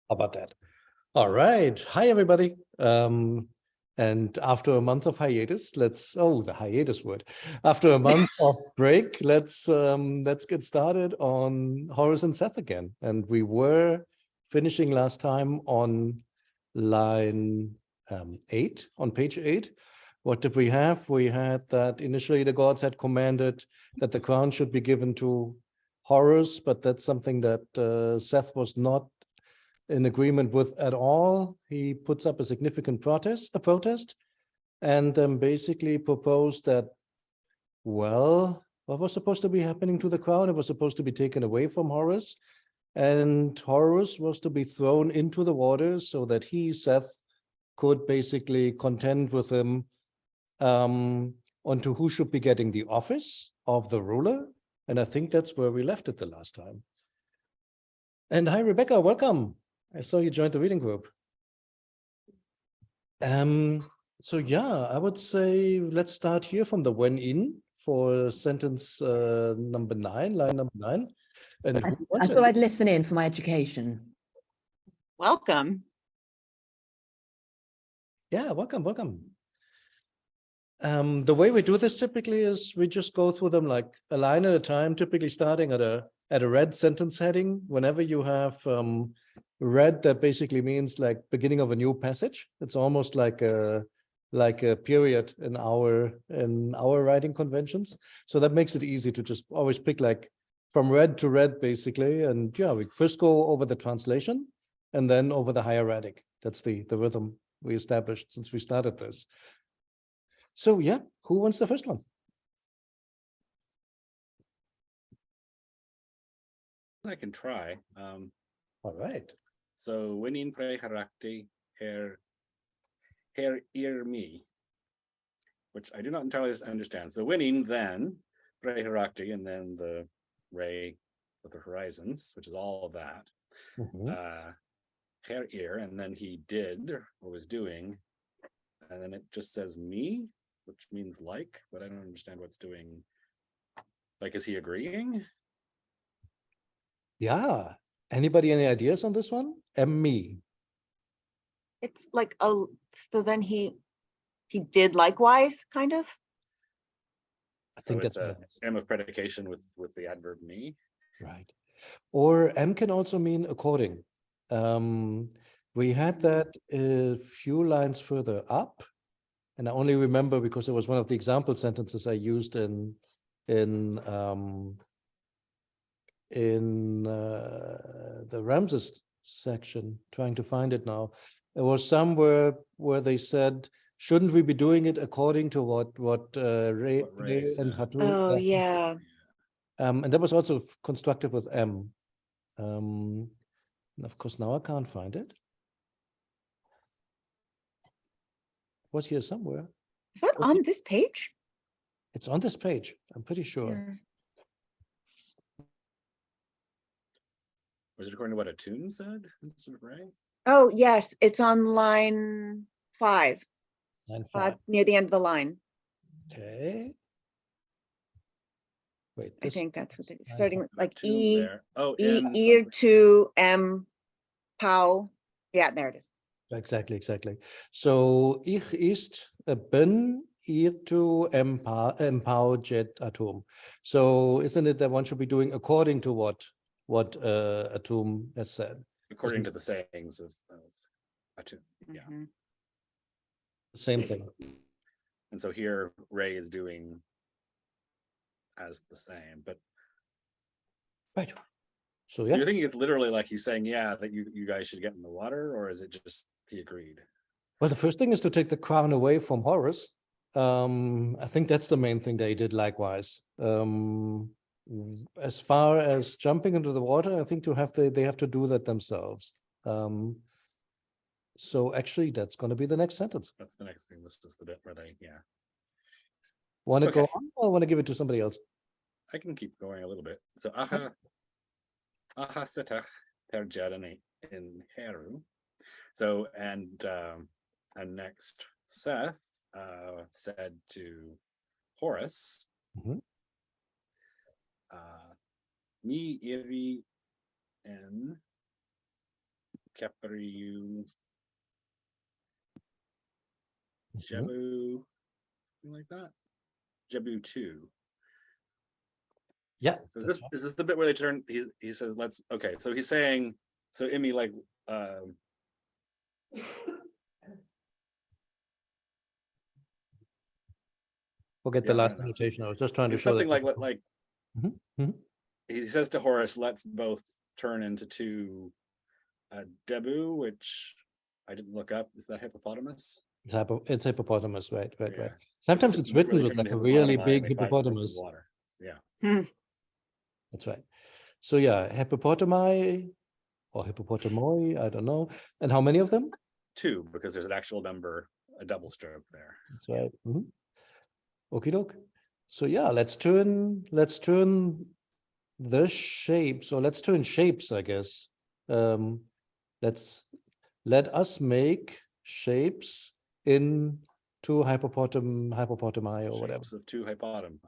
How about that? All right. Hi, everybody. And after a month of hiatus, the hiatus word. After a month of break, let's get started on Horus and Seth again. And we were finishing last time on line 8, on page 8. What did we have? We had that initially the gods had commanded that the crown should be given to Horus, but that's something that Seth was not in agreement with at all. He puts up a significant protest, and basically proposed that, well, what was supposed to be happening to the crown? It was supposed to be taken away from Horus, and Horus was to be thrown into the waters so that he, Seth, could basically contend with him onto who should be getting the office of the ruler. And I think that's where we left it the last time. And hi, Rebecca, welcome. I saw you joined the reading group. So yeah, I would say let's start here from the when in for sentence number 9, line number 9. And I thought I'd listen in for my education. Welcome. Yeah, welcome. The way we do this typically is we just go through them like a line at a time, typically starting at a red sentence heading. Whenever you have red, that basically means like beginning of a new passage. It's almost like a period in our writing conventions. So that makes it easy to just always pick like from red to red, basically. And yeah, we first go over the translation and then over the hieratic. That's the rhythm we established since we started this. So yeah, who wants the first one? I can try. All right. So winning pre Hieratic her ear me, which I do not entirely understand. So winning then pre Hieratic and then the ray of the horizons, which is all of that. Her ear, and then he did or was doing, and then it just says me, which means like, but I don't understand what's doing. Like, is he agreeing? Yeah. Anybody any ideas on this one? Me. It's like so then he did likewise, kind of. I think so it's that's a M of predication with the adverb me. Right. Or M can also mean according. We had that a few lines further up, and I only remember because it was one of the example sentences I used in the Ramesses section, trying to find it now. There was somewhere where they said, shouldn't we be doing it according to what Ray and Hatu? Oh, yeah. And that was also constructed with M. And of course, now I can't find it. It was here somewhere. Is that on this page? It's on this page, I'm pretty sure. Yeah. Was it according to what a tune said instead of Ray? Oh, yes, it's on line 5. Line 5. Near the end of the line. Okay. Wait, I think that's what it's line starting with, like E, There. Oh, ear to M, pow. Yeah, there it is. Exactly. So, ich ist, bin, ihr to empau jet atom. So, isn't it that one should be doing according to what Atum has said? According to the sayings of Atum. Yeah. Mm-hmm. Same thing. And so here Ray is doing as the same, but Right. So so yeah. you're thinking it's literally like he's saying, yeah, that you guys should get in the water, or is it just he agreed? Well, the first thing is to take the crown away from Horus. I think that's the main thing they did likewise. As far as jumping into the water, I think they have to do that themselves. So actually, that's going to be the next sentence. That's the next thing. This is the bit where they, yeah. Want to Okay. go on, or want to give it to somebody else? I can keep going a little bit. So aha setach per Jeremy in Heru. So and next Seth said to Horus, mi iri en Keperiu, Mhm. Jebu, something like that. Jebu 2. Yeah. So that's is this the bit where they turn? He says, "Let's." Okay, so he's saying, so Imi like, Forget yeah, the I last don't know. annotation. I was just trying to It's show something that. like Mhm, mhm. he says to Horus, "Let's both turn into two Debu," which I didn't look up. Is that hippopotamus? It's hippopotamus, right? Yeah. This Sometimes is it's the bit where written they with turn like into a really hippopotami and big they fight in hippopotamus. water. Yeah. That's right. So yeah, hippopotami or hippopotami, I don't know. And how many of them? 2, because there's an actual number, a double stroke there. That's right. Okie doke. So yeah, let's turn the shapes, or let's turn shapes, I guess. Let us make shapes into hippopotami or whatever. Shapes of 2 hippopotami.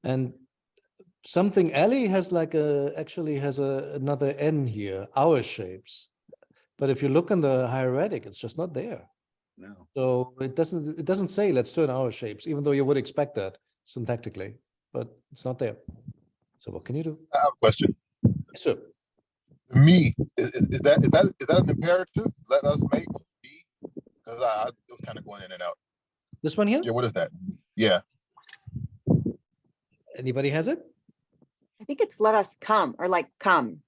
And something Ellie has like actually has another N here, our shapes. But if you look in the hieratic, it's just not there. No. So it doesn't say let's turn our shapes, even though you would expect that syntactically, but it's not there. So what can you do? I have a question. Sure. Me, is that an imperative? Let us make me? Because I it was kind of going in and out. This one here? Yeah, what is that? Yeah. Anybody has it? I think it's let us come, or like come,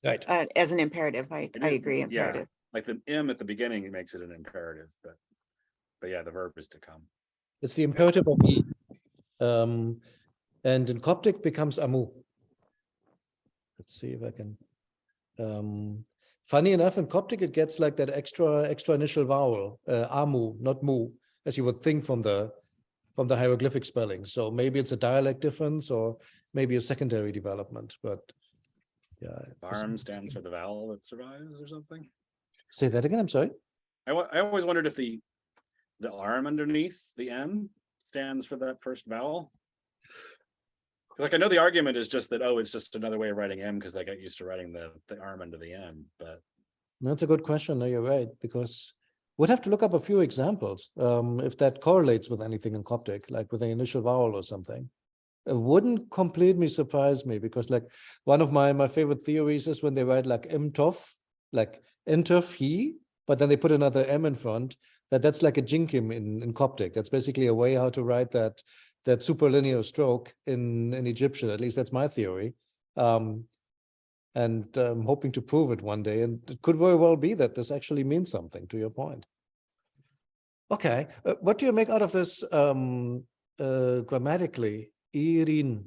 Right. as an imperative. I agree, Yeah, imperative. like the M at the beginning makes it an imperative, but yeah, the verb is to come. It's the imperative of E. And in Coptic becomes amu. Let's see if I can. Funny enough, in Coptic it gets like that extra initial vowel, amu, not mu, as you would think from the hieroglyphic spelling. So maybe it's a dialect difference, or maybe a secondary development. But yeah, Barm stands for the vowel that survives or something. Say that again. I'm sorry. I always wondered if the arm underneath the M stands for that first vowel. Like, I know the argument is just that, oh, it's just another way of writing M because I got used to writing the arm under the M, but That's a good question. No, you're right, because we'd have to look up a few examples if that correlates with anything in Coptic, like with an initial vowel or something. It wouldn't completely surprise me, because like one of my favorite theories is when they write like mtof, like entov he, but then they put another M in front, that's like a jinkim in Coptic. That's basically a way how to write that superlinear stroke in Egyptian. At least that's my theory. And I'm hoping to prove it one day. And it could very well be that this actually means something, to your point. Okay, what do you make out of this grammatically? Irin.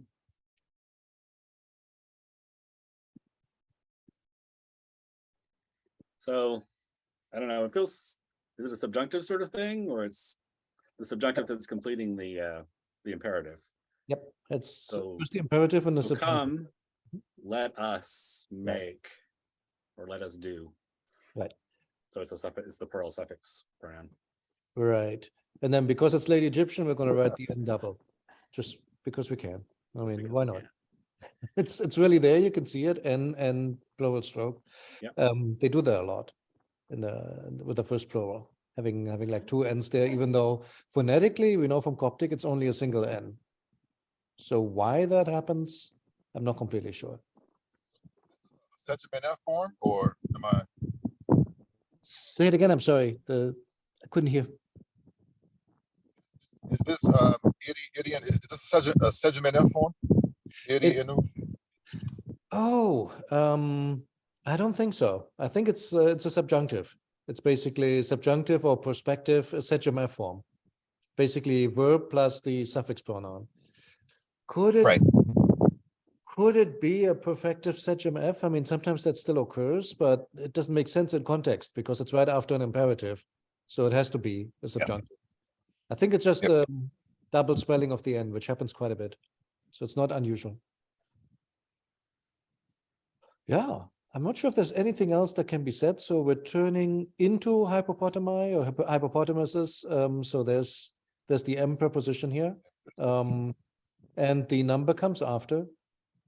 so I don't know. It feels, is it a subjunctive sort of thing, or it's the subjunctive that's completing the imperative? Yep, it's So- just the imperative and the So subjunctive. come, let us make, or let us do. Right. So it's the plural suffix pronoun. Right. And then because it's late Egyptian, we're going to write the N double, just because we can. I Just mean, because why we not? can. It's really there. You can see it, and plural stroke. Yep. They do that a lot with the first plural, having like two N's there, even though phonetically we know from Coptic it's only a single N. So why that happens, I'm not completely sure. Such an F form, or am I? Say it again. I'm sorry. I couldn't hear. Is this Idian? Is this such a segment F form? It's- Idian. Oh, I don't think so. I think it's a subjunctive. It's basically subjunctive or prospective, a Sejm F form. Basically verb plus the suffix pronoun. Could it Right. Could it be a perfective Sejm F? I mean, sometimes that still occurs, but it doesn't make sense in context because it's right after an imperative. So it has to be a subjunctive. I think it's just a double spelling of the N, which happens quite a bit. So it's not unusual. Yeah, I'm not sure if there's anything else that can be said. So we're turning into hippopotami or hippopotamuses. So there's the M preposition here. And the number comes after,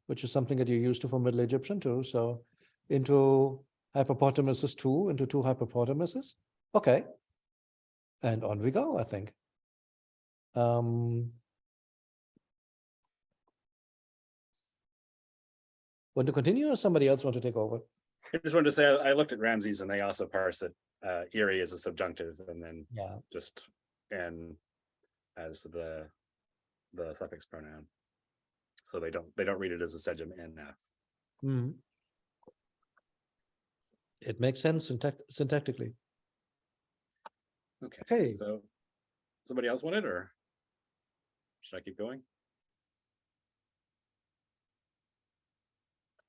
which is something that you're used to from Middle Egyptian too. So into hypopotamuses 2 into 2 hypopotamuses. Okay. And on we go, I think. Want to continue, or somebody else want to take over? I just wanted to say I looked at Ramesses and they also parse it Erie as a subjunctive, and then Yeah. just N as the suffix pronoun. So they don't read it as a sejum NF. Mhm. It makes sense syntactically. Okay. Okay. So somebody else want it, or should I keep going?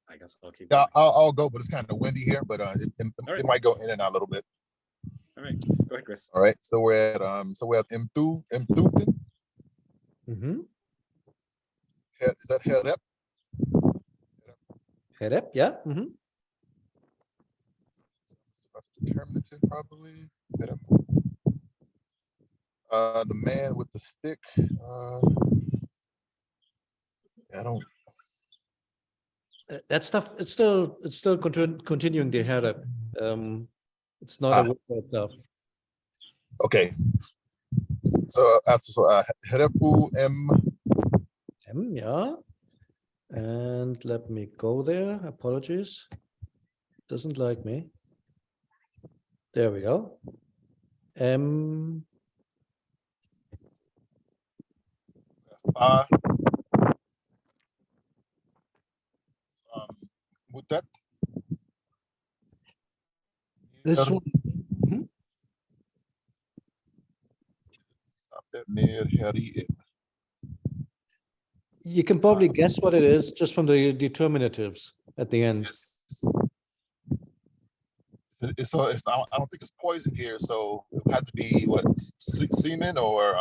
I guess I'll keep Yeah, going. I'll go, but it's kind of windy here, but right. it might go in and out a little bit. All right, go ahead, Chris. All right, so we're at Mthuten. Mm-hmm. Is that Hieratic? Hieratic, yeah. Mm-hmm. That's determinative, probably. Hieratic. The man with the stick. I don't. That stuff, it's still continuing the Hieratic. It's not a word for itself. Okay. So after Herepu M. Yeah. And let me go there. Apologies. Doesn't like me. There we go. Mutet. This one. Mhm. Stop that near Heri. You can probably guess what it is just from the determinatives at the end. I don't think it's poison here, so it had to be what, semen or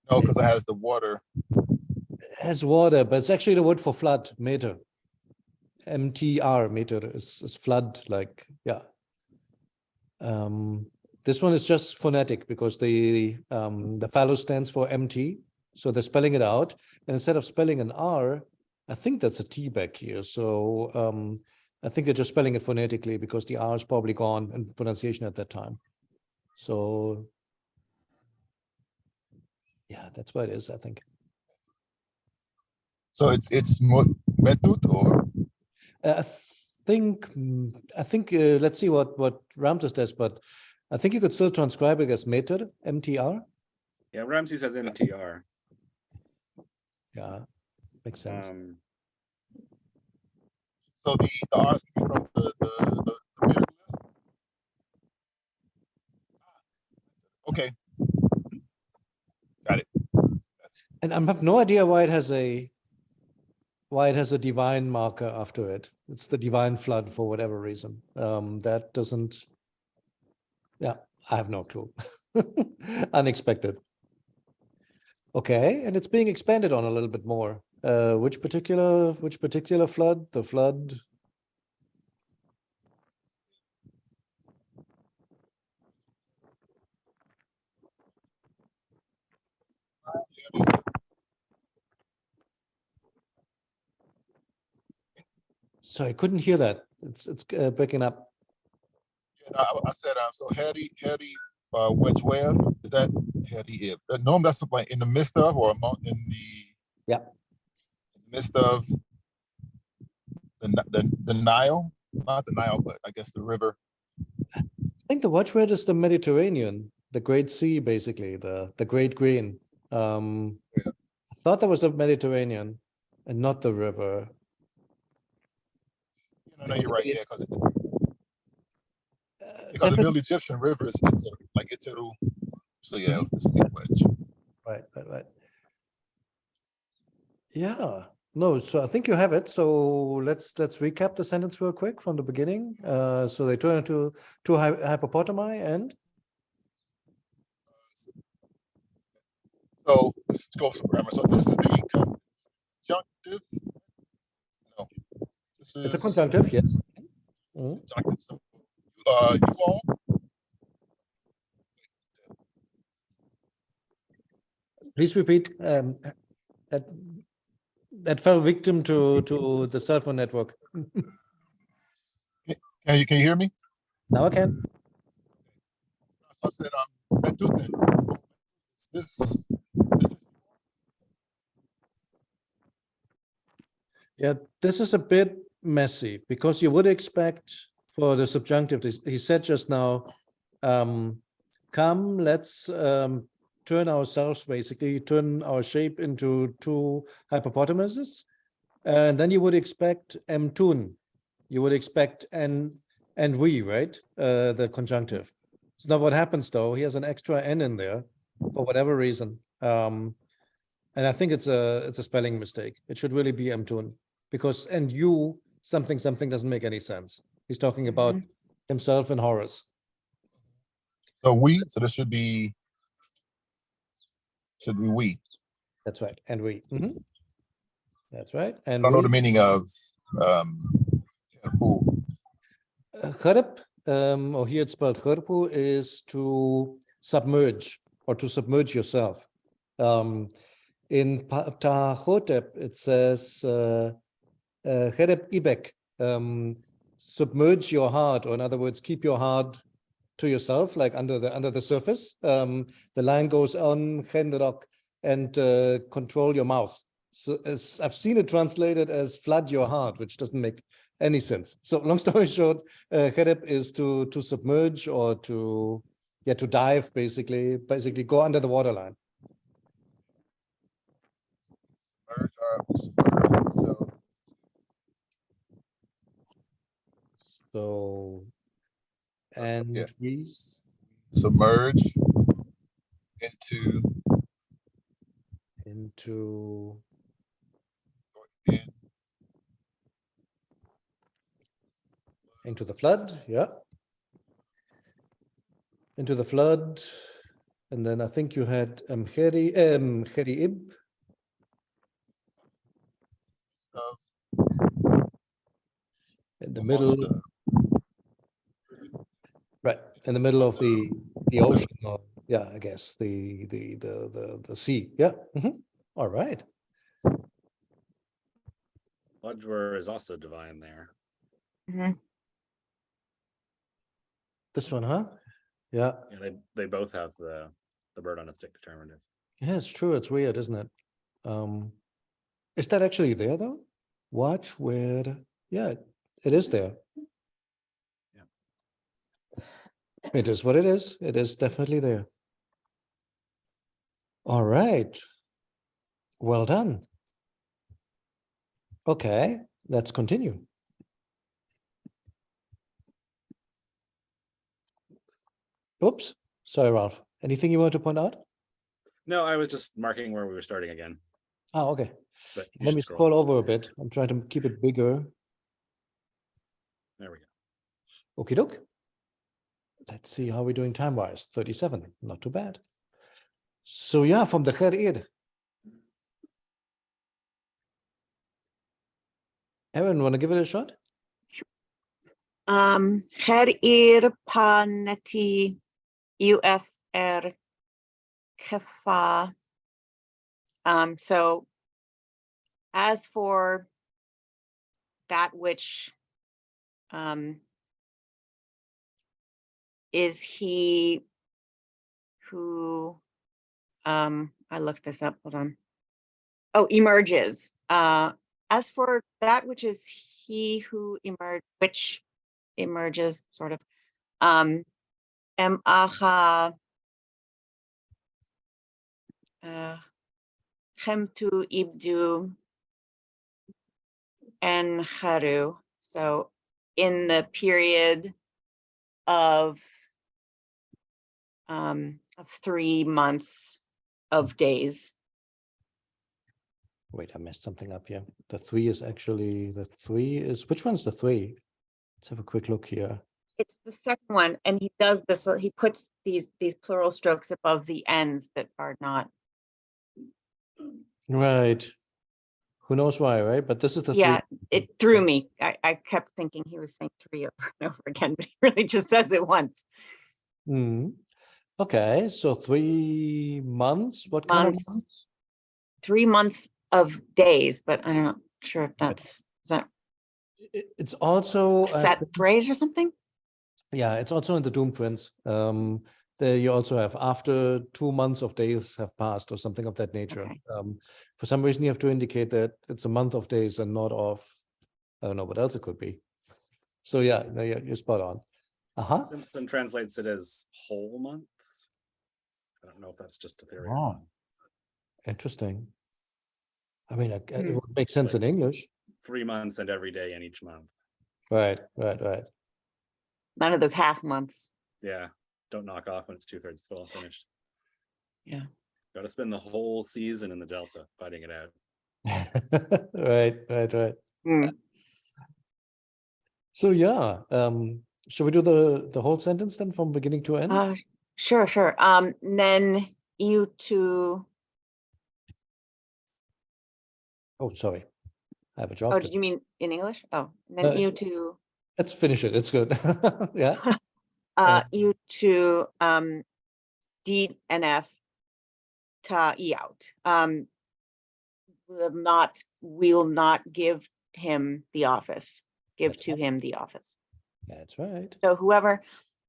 no, because it has the water. It has water, but it's actually the word for flood, meter. MTR, meter is flood, like, yeah. This one is just phonetic because the phallus stands for MT, so they're spelling it out. And instead of spelling an R, I think that's a T back here. So I think they're just spelling it phonetically because the R is probably gone in pronunciation at that time. So yeah, that's what it is, I think. So it's metut or I think let's see what Ramesses does, but I think you could still transcribe it as meter, MTR. Yeah, Ramesses says MTR. Yeah, makes sense. so the R is coming from the mirror glyph? Okay, got it. And I have no idea why it has a divine marker after it. It's the divine flood for whatever reason. That doesn't. Yeah, I have no clue. Unexpected. Okay, and it's being expanded on a little bit more. Which particular flood? The flood. So I couldn't hear that. It's breaking up. Yeah, I said so Heri which where is that Heri? No, that's the like in the midst of or among in the midst of the Nile, not the Nile, but I guess the river. I think the watchword is the Mediterranean, the Great Sea, basically, the Great Green. I thought that was the Mediterranean and not the river. No, you're right. Yeah, because the Middle Egyptian river is like Iteru. So yeah, it's a big wedge. Right. Yeah. No, so I think you have it. So let's recap the sentence real quick from the beginning. So they turn into two hippopotami and so let's go some grammar. So this is the conjunctive. No, this is the conjunctive, yes. Mm-hmm. Conjunctive. So, you all. Please repeat. That fell victim to the cell phone network. Can Can you hear me? Now I can. I said, Metuten. This Yeah, this is a bit messy because you would expect for the subjunctive, he said just now, come, let's turn ourselves, basically, turn our shape into two hippopotamuses. And then you would expect tun. You would expect and we, right? The conjunctive. It's not what happens though. He has an extra n in there for whatever reason. And I think it's a spelling mistake. It should really be tun, because and you something doesn't make any sense. He's talking about himself and Horus. so this should be we. That's right. And we. That's right. And I don't know the meaning of Harp, or here it's spelled Harpu, is to submerge or to submerge yourself. In Ptahhotep, it says Herep Ibek, submerge your heart, or in other words, keep your heart to yourself, like under the surface. The line goes on Chendrok, and control your mouth. So I've seen it translated as flood your heart, which doesn't make any sense. So long story short, Herep is to submerge or to dive, basically go under the waterline. So, and yeah. we Submerge into the flood, yeah. Into the flood, and then I think you had Heriib. In the middle, right in the middle of the ocean, or yeah, I guess the sea. Yeah. All right. Lodgwer is also divine there. This one, huh? Yeah. Yeah, they both have the bird on a stick determinative. Yeah, it's true. It's weird, isn't it? Is that actually there though? Watch where? Yeah, it is there. Yeah. It is what it is. It is definitely there. All right. Well done. Okay, let's continue. Oops. Sorry, Ralph. Anything you want to point out? No, I was just marking where we were starting again. Oh, okay. But Let me scroll over a bit. I'm trying to keep it bigger. There we go. Okie doke. Let's see how we're doing time-wise. 37, not too bad. So yeah, from the Herir. Erin, want to give it a shot? Herir paneti UFR kefa. So as for that which is he who I looked this up, hold on. Oh, emerges. As for that which is he who which emerges, sort of, Emaha Chemtu Ibdu and Haru. So in the period of 3 months of days. Wait, I messed something up here. The 3 is actually, which one's the 3? Let's have a quick look here. It's the second one, and he does this, he puts these plural strokes above the ends that are not. Right. Who knows why, right? But this is the 3. Yeah, it threw me. I kept thinking he was saying 3 over and over again, but he really just says it once. Okay, so 3 months. What kind of months? 3 months of days, but I'm not sure if that's, is that It's also set phrase or something? yeah, it's also in the Doom Prince. There you also have after 2 months of days have passed or something of that nature. Okay. For some reason, you have to indicate that it's a month of days and not of, I don't know what else it could be. So yeah, no, you're spot on. Simpson translates it as whole months. I don't know if that's just a theory. Oh, interesting. I mean, it Hmm. would make sense in English. 3 months and every day in each month. Right. None of those half months. Yeah. Don't knock off when it's 2/3 full finished. Yeah. Got to spend the whole season in the Delta fighting it out. Right. Hmm. So yeah, shall we do the whole sentence then from beginning to end? Sure. Then you two. Oh, sorry, I have a Oh, job. did you mean in English? Oh, then you two. Let's finish it. It's good. Yeah. You two. D and F. Ta out. Will not give him the office. Give That's to right. him the office. That's right. So whoever,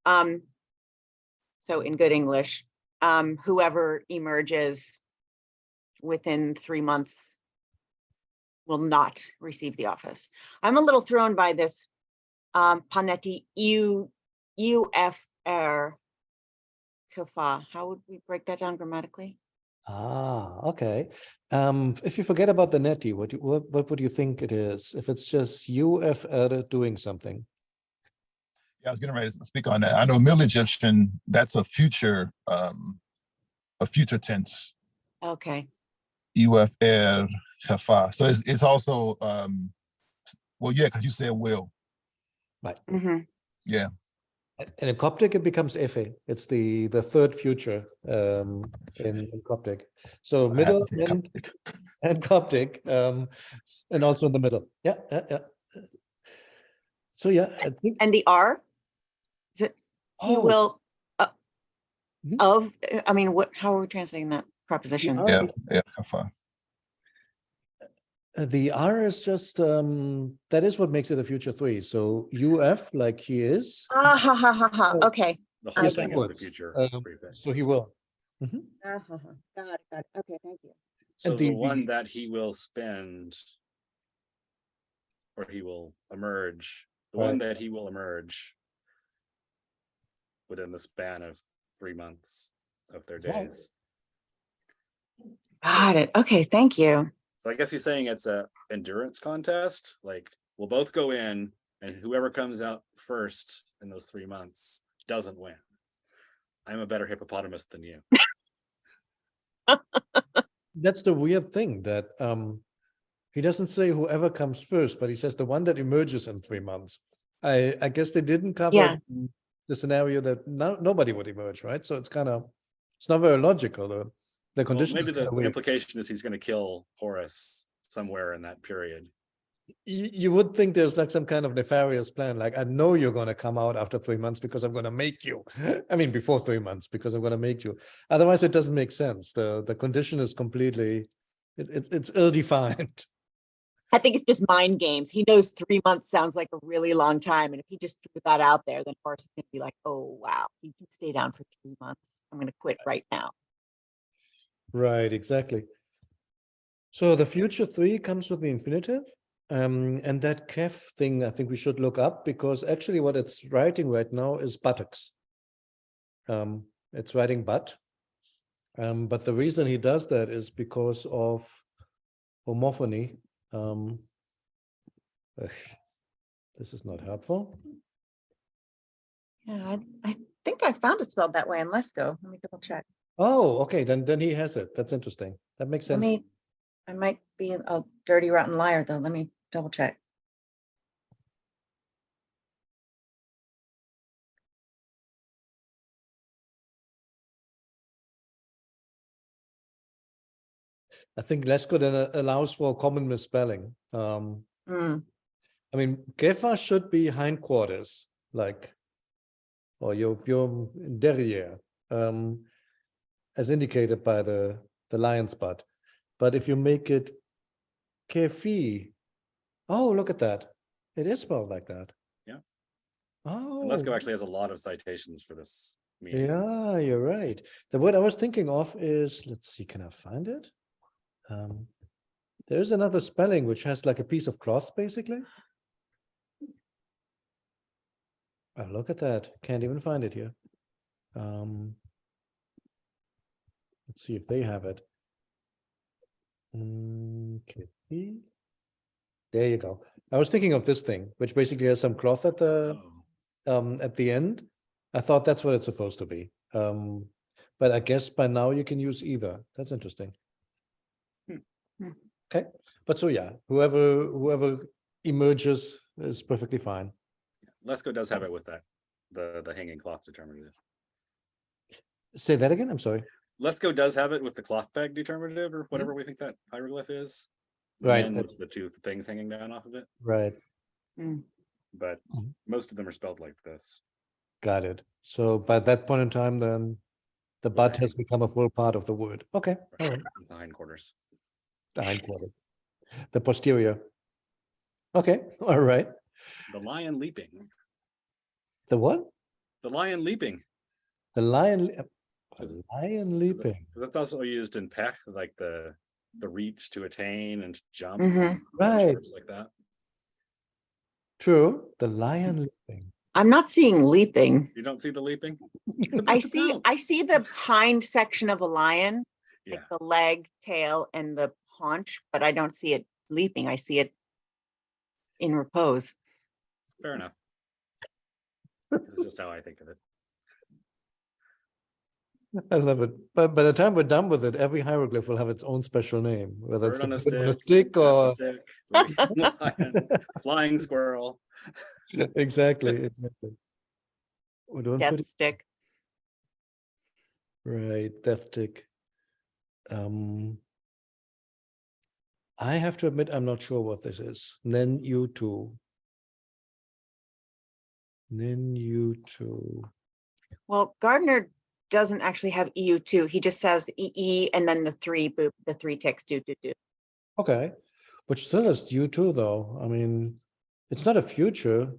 so in good English, whoever emerges within 3 months will not receive the office. I'm a little thrown by this Panetti UFR Kufa. How would we break that down grammatically? Okay. If you forget about the neti, what would you think it is? If it's just UFR doing something. Yeah, I was getting ready to speak on that. I know Middle Egyptian, that's a future tense. Okay. UFR Khafa. So it's also well, yeah, because you said will. Right. Mm-hmm. Yeah. And in Coptic, it becomes Efe. It's the third future in Coptic. So middle and Coptic, and also in the middle. Yeah. So yeah, I think. And the R, is it? He will. Mhm. I mean, what? How are we translating that preposition? Yeah. Khafa. The R is just that is what makes it a future 3. So UF, like he is. Okay. The whole I thing get is it. the future prefix. So he will. Got it. Okay, thank you. So And the one that he will spend, or he will emerge, the one that he will emerge within the span of 3 months of their days. Got it. Okay, thank you. So I guess he's saying it's a endurance contest. Like we'll both go in, and whoever comes out first in those 3 months doesn't win. I'm a better hippopotamus than you. That's the weird thing that he doesn't say whoever comes first, but he says the one that emerges in 3 months. I guess they didn't cover the scenario that nobody would emerge, right? So it's not very logical. The condition maybe is the weird. implication is he's going to kill Horus somewhere in that period. You would think there's like some kind of nefarious plan. Like, I know you're going to come out after 3 months because I'm going to make you. I mean, before 3 months because I'm going to make you. Otherwise, it doesn't make sense. The condition is completely, it's ill-defined. I think it's just mind games. He knows 3 months sounds like a really long time. And if he just threw that out there, then Horus is going to be like, oh, wow, he can stay down for 3 months. I'm going to quit right now. Right, exactly. So the future 3 comes with the infinitive. And that kef thing, I think we should look up because actually what it's writing right now is buttocks. It's writing butt. But the reason he does that is because of homophony. This is not helpful. Yeah, I think I found it spelled that way in Lesko. Let me double check. Oh, okay, then he has it. That's interesting. That makes sense. I might be a dirty, rotten liar, though. Let me double check. I think Lesko then allows for common misspelling. I mean, kefa should be hindquarters, like, or your derriere, as indicated by the lion's butt. But if you make it kefi, oh, look at that. It is spelled like that. Yeah. Oh. And Lesko actually has a lot of citations for this meaning. Yeah, you're right. The word I was thinking of is, let's see, can I find it? There's another spelling which has like a piece of cloth, basically. Oh, look at that. Can't even find it here. Let's see if they have it. Okay. There you go. I was thinking of this thing, which basically has some cloth at the end. I thought that's what it's supposed to be. But I guess by now you can use either. That's interesting. Okay. But so yeah, whoever emerges is perfectly fine. Lesko does have it with that, the hanging cloth determinative. Say that again. I'm sorry. Lesko does have it with the cloth peg determinative or whatever we think that hieroglyph is. Right, And that's- the two things hanging down off of it. Right. But most of them are spelled like this. Got it. So by that point in time, then the butt has become a full part of the word. Okay. All right. The hindquarters. The hindquarter. The posterior. Okay. All right. The lion leaping. The what? The lion leaping. The lion. Is The lion leaping. That's also used in Pech, like the reach to attain and to jump. Right. Words like that. True. The lion leaping. I'm not seeing leaping. You don't see the leaping? I see the hind section of a lion, Yeah. like the leg, tail, and the haunch, but I don't see it leaping. I see it in repose. Fair enough. This is just how I think of it. I love it. But by the time we're done with it, every hieroglyph will have its own special name, whether Bird it's on a a stick, stick or stick, lion, flying squirrel. exactly. We're doing Death pretty stick. right. Death stick. I have to admit, I'm not sure what this is. Nen you two. Nen you two. Well, Gardner doesn't actually have EU2. He just says EE and then the three ticks do. Okay, which still is you two though. I mean, it's not a future.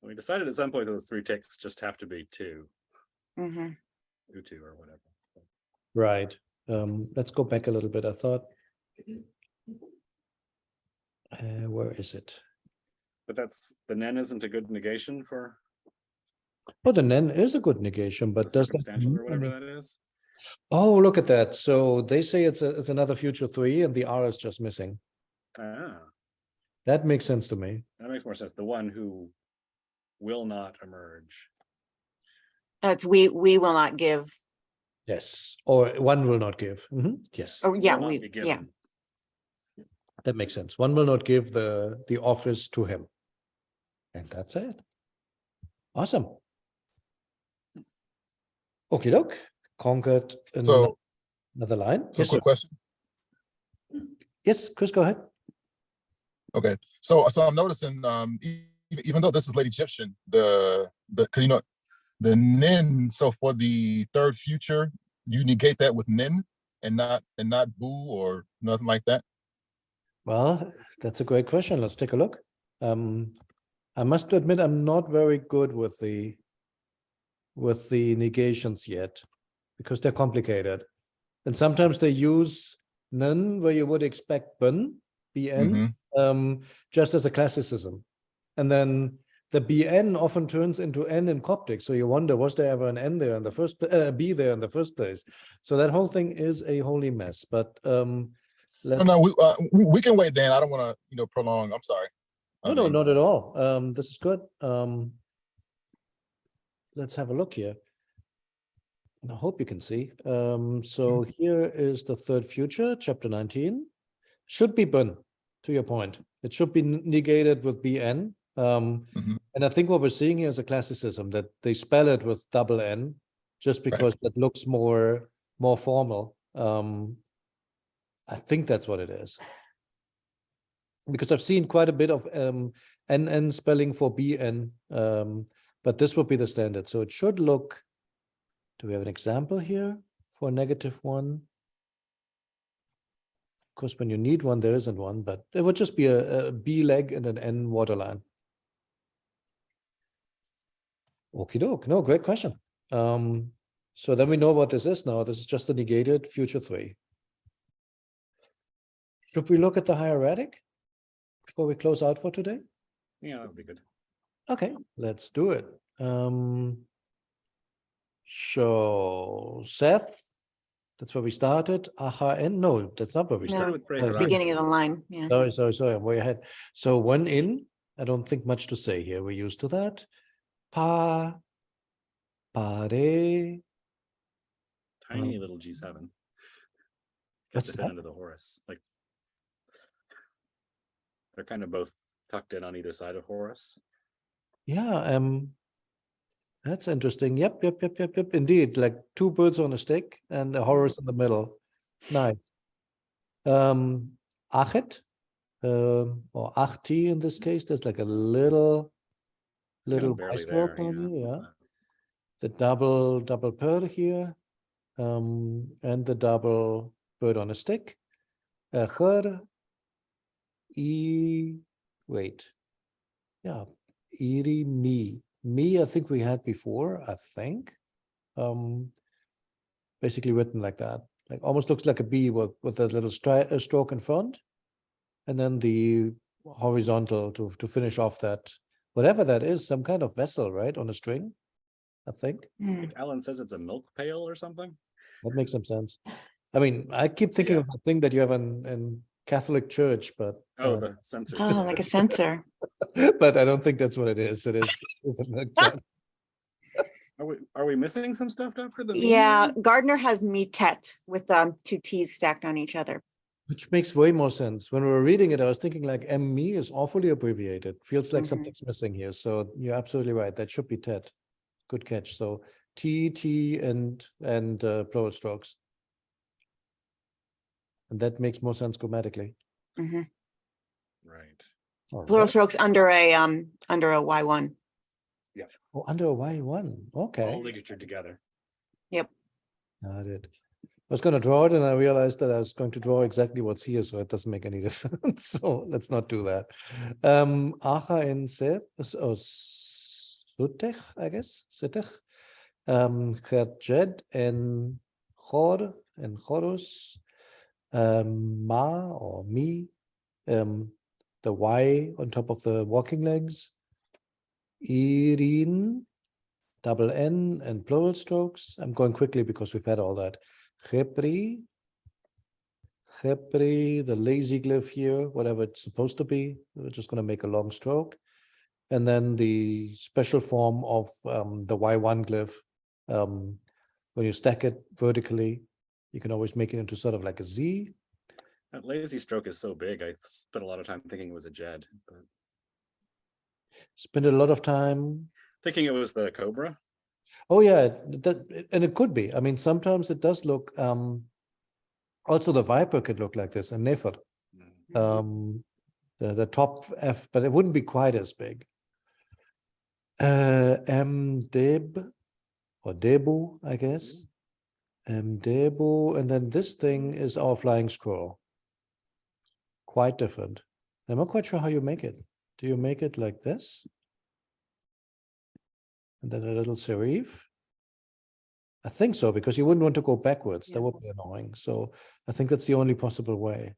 We decided at some point those three ticks just have to be two. Mhm. U2 or whatever. Right. Let's go back a little bit. I thought, where is it? But that's the nen isn't a good negation for Oh, the nen is a good negation, but does that circumstantial or mean whatever any- that is. Oh, look at that. So they say it's another future 3 and the R is just missing. Ah, That makes sense to me. that makes more sense. The one who will not emerge. It's we will not give. Yes. Or one will not give. Yes. Oh yeah, Will not be yeah. given. That makes sense. One will not give the office to him. And that's it. Awesome. Okay, look. Conquered So, another line. so Yes, quick sir. question. Yes, Chris, go ahead. Okay, so I'm noticing, even though this is late Egyptian, cause the nin. So for the third future, you negate that with nin and not boo or nothing like that. Well, that's a great question. Let's take a look. I must admit, I'm not very good with the negations yet because they're complicated. And sometimes they use nun where you would expect bn, just as a classicism. And then the bn often turns into n in Coptic. So you wonder, was there ever an n there in the first b there in the first place? So that whole thing is a holy mess. But let's No, we can wait, Dan. I don't want to, prolong. I'm sorry. no, not at all. This is good. Let's have a look here. And I hope you can see. So here is the third future, chapter 19. Should be bun, to your point. It should be negated with bn. And I think what we're seeing here is a classicism that they spell it with double n, just because that looks more formal. I think that's what it is. Because I've seen quite a bit of NN spelling for BN, but this would be the standard. So it should look, do we have an example here for -1? course, when you need one, there isn't one, but it would just be a B leg and an N waterline. Okie doke. No, great question. So then we know what this is now. This is just a negated future 3. Should we look at the hieratic before we close out for today? Yeah, that would be good. Okay, let's do it. So Seth, that's where we started. Aha-N, no, that's not where we No, started. with Pre Oh, here. Beginning of the line, yeah. Sorry, I'm way ahead. So 1 in, I don't think much to say here. We're used to that. Pa, pare. Tiny little G7. What's Just to fit that? into the Horus. Like they're kind of both tucked in on either side of Horus. Yeah, that's interesting. Yep. Indeed, like 2 birds on a stick and a Horus in the middle. Nice. Achet, or achti in this case, there's like a little It's kind of Y barely stroke there. on here, yeah. The double pearl here, and the double bird on a stick. Wait, yeah, iri me. Me, I think we had before, I think. Basically written like that. Like almost looks like a B with a little stroke in front. And then the horizontal to finish off that, whatever that is, some kind of vessel, right? On a string, I think. Hmm. Alan says it's a milk pail or something. That makes some sense. I mean, I keep thinking Yeah. of the thing that you have in Catholic Church, but Oh, the sensors. Oh, like a sensor. but I don't think that's what it is. It is a milk can. Are we missing some stuff after the Yeah, meeting? Gardner has metet with 2 T's stacked on each other. Which makes way more sense. When we were reading it, I was thinking like ME is awfully abbreviated. Feels like Mhm. something's missing here. So you're absolutely right. That should be TED. Good catch. So T and plural strokes. And that makes more sense grammatically. Mhm. Right. All Plural right. strokes under a Y1. Oh, under a Y1. Okay. All ligature together. Got it. I was going to draw it and I realized that I was going to draw exactly what's here, so it doesn't make any difference. So let's not do that. Acha and Seth, Sutech, I guess. Sutech. Cherjed and Chor and Horus. Ma or Mi. The Y on top of the walking legs. Irin. Double N and plural strokes. I'm going quickly because we've had all that. Chepri, the lazy glyph here, whatever it's supposed to be. We're just going to make a long stroke. And then the special form of the Y1 glyph. When you stack it vertically, you can always make it into sort of like a Z. That lazy stroke is so big. I spent a lot of time thinking it was a Jed, but Spend a lot of time. thinking it was the Cobra. Oh yeah, and it could be. I mean, sometimes it does look. Also, the Viper could look like this, and Nefer. The top F, but it wouldn't be quite as big. Deb or Debu, I guess. Debu, and then this thing is our flying scroll. Quite different. I'm not quite sure how you make it. Do you make it like this? And then a little serif? I think so, because you wouldn't want to go backwards. That would be annoying. So I think that's the only possible way.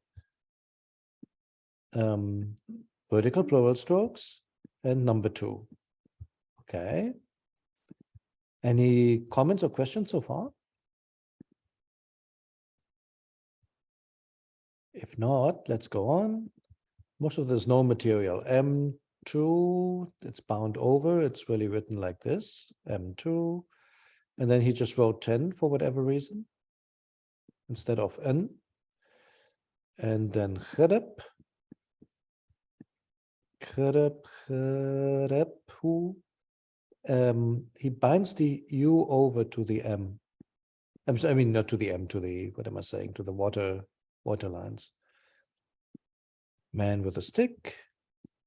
Vertical plural strokes and number 2. Okay. Any comments or questions so far? If not, let's go on. Most of there's no material. M2, it's bound over. It's really written like this. M2. And then he just wrote 10 for whatever reason instead of N. And then Cherep. He binds the U over to the M. I mean, not to the M, to the, what am I saying, to the water lines. Man with a stick.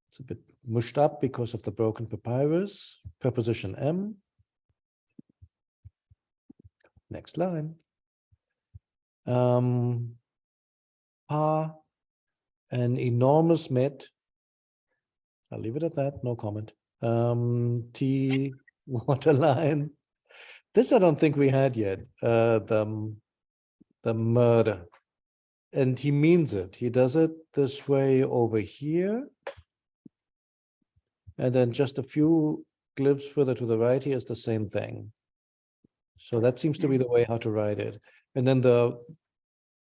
It's a bit mushed up because of the broken papyrus. Preposition M. Next line. pa, an enormous met. I'll leave it at that, no comment. T waterline. This I don't think we had yet. The murder. And he means it. He does it this way over here. And then just a few glyphs further to the right, he has the same thing. So that seems to be the way how to write it. And then the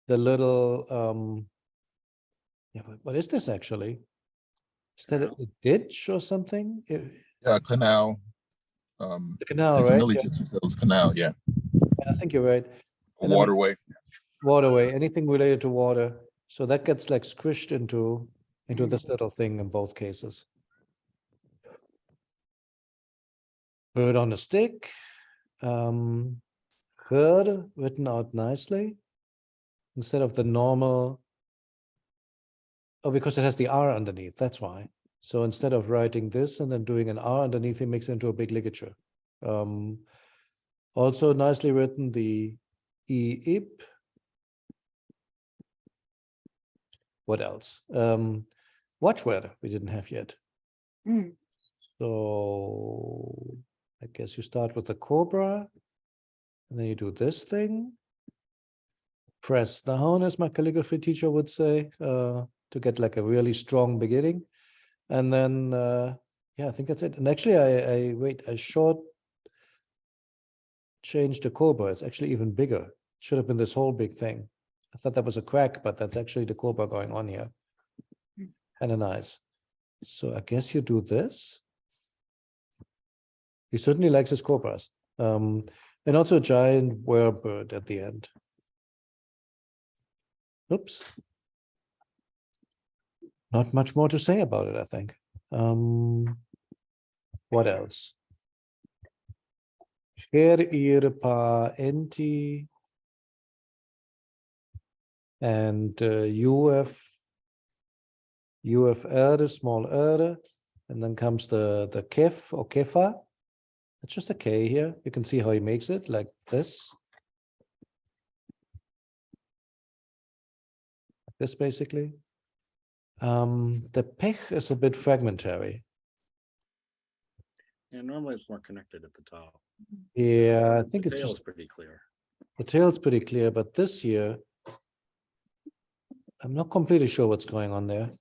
little yeah, what is this actually? Is that a ditch or something? Canal. The canal, The right? Vanilli Yeah, gypsum says canal, yeah. I think you're right. A And then waterway. waterway, anything related to water. So that gets like squished into this little thing in both cases. Bird on a stick. Herd written out nicely instead of the normal. Oh, because it has the R underneath, that's why. So instead of writing this and then doing an R underneath, it makes it into a big ligature. Also nicely written, the E-ip. What else? Watchword we didn't have yet. Mm. So I guess you start with the cobra, and then you do this thing. Press down, as my calligraphy teacher would say, to get like a really strong beginning. And then, yeah, I think that's it. And actually, I short changed the cobra. It's actually even bigger. It should have been this whole big thing. I thought that was a crack, but that's actually the cobra going on here. Kind of nice. So I guess you do this. He certainly likes his cobras. And also a giant werebird at the end. Oops. Not much more to say about it, I think. What else? Her, pa, enti. And erde, small erde. And then comes the kef or kefa. It's just a K here. You can see how he makes it like this. This basically. The pech is a bit fragmentary. Yeah, normally it's more connected at the top. Yeah, I think The it's tail's just, pretty clear. the tail's pretty clear, but this year, I'm not completely sure what's going on there.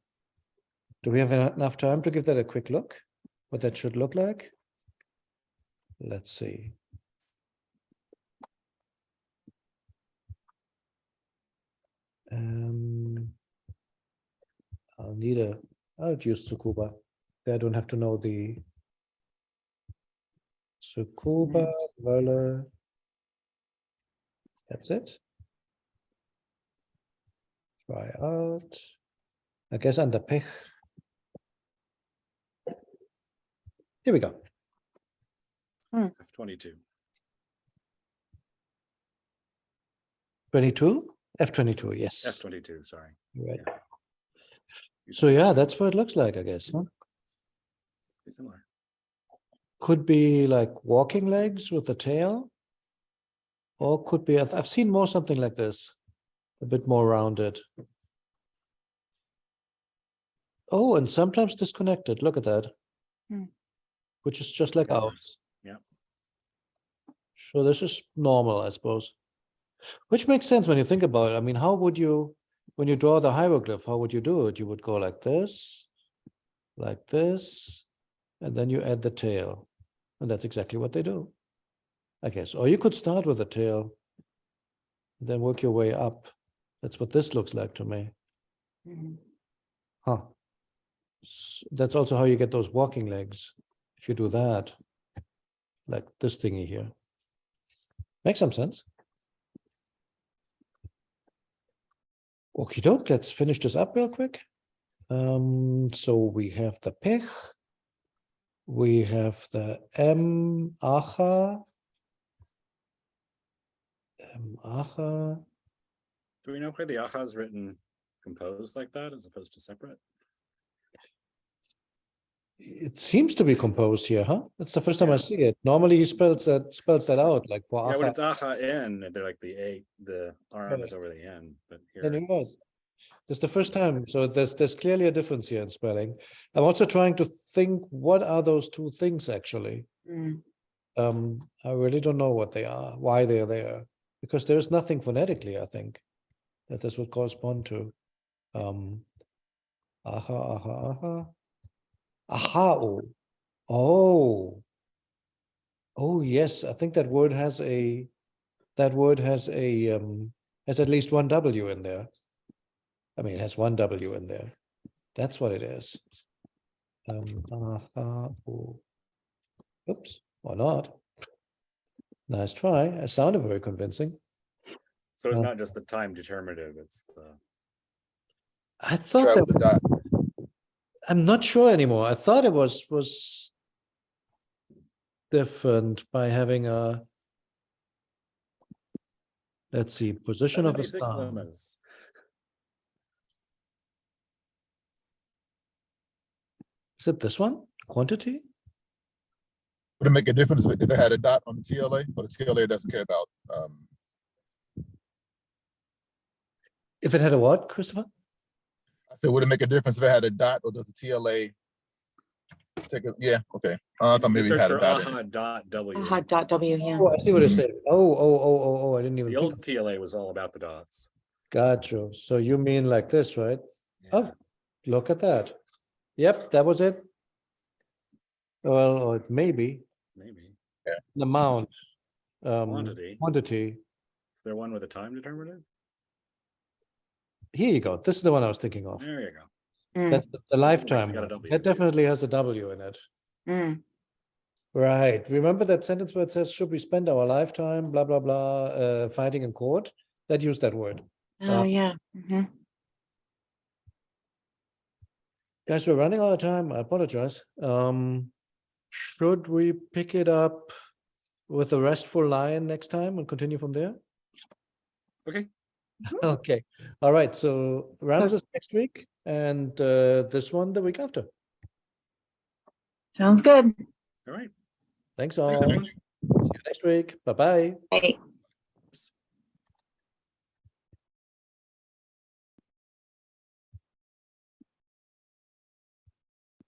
Do we have enough time to give that a quick look? What that should look like? Let's see. I'll need I'll use Tsukuba. I don't have to know the Tsukuba, Möller. That's it. Try out. I guess under Pech. Here we go. F22. 22? F22, yes. F22, sorry. Right. Yeah. So yeah, that's what it looks like, I guess. Huh? Pretty similar. Could be like walking legs with the tail. Or could be, I've seen more something like this. A bit more rounded. Oh, and sometimes disconnected. Look at that. Which is just like ours. Yeah. So this is normal, I suppose. Which makes sense when you think about it. I mean, how would you, when you draw the hieroglyph, how would you do it? You would go like this, and then you add the tail. And that's exactly what they do, I guess. Or you could start with the tail, and then work your way up. That's what this looks like to me. Huh. That's also how you get those walking legs. If you do that, like this thingy here. Makes some sense. Okie doke, let's finish this up real quick. So we have the Pech. We have the M, Acha. M, Acha. Do we know why the Aha is written composed like that as opposed to separate? It seems to be composed here, huh? That's the first time I see it. Normally he spells that out, like for Yeah, when Acha. it's Aha N, they're like the A, the arm is over the N, but here Then you're right. it's This is the first time, so there's clearly a difference here in spelling. I'm also trying to think, what are those two things actually? Mm. I really don't know what they are, why they're there, because there is nothing phonetically, I think, that this would correspond to. Aha. Oh, yes, I think that word has has at least one W in there. I mean, it has one W in there. That's what it is. Oops, or not. Nice try. It sounded very convincing. So it's Yeah. not just the time determinative, it's the I thought Travel that, the dot. I'm not sure anymore. I thought it was different by having a, let's see, position of the 76 star. lemmas. Is it this one? Quantity? Would it make a difference if it had a dot on the TLA, or the TLA doesn't care about? If it had a what, Christopher? I said, would it make a difference if it had a dot, or does the TLA take a? Yeah, okay. I thought maybe it Search had a for dot in it. aha.w. Aha, dot W, yeah. Oh, I see what it's Mhm. saying. Oh, I didn't even The think. old TLA was all about the dots. Gotcha. So you mean like this, right? Oh, Yeah. look at that. Yep, that was it. Well, or it may be Maybe. the amount. Quantity. Quantity. Is there one with a time determinative? Here you go. This is the one I was thinking of. There you go. Mm, That's the We lifetime got a one. W. That definitely has a W in it. mm. Right. Remember that sentence where it says, should we spend our lifetime, blah, blah, blah, fighting in court? That used that word. Oh, yeah. Mhm. Guys, we're running out of time. I apologize. Should we pick it up with a restful lion next time and continue from there? Okay. Okay. All right. So Ramesses next week and this one the week after. Sounds good. All right. Thanks Thanks, all. everyone. See you next week. Bye-bye. Hey.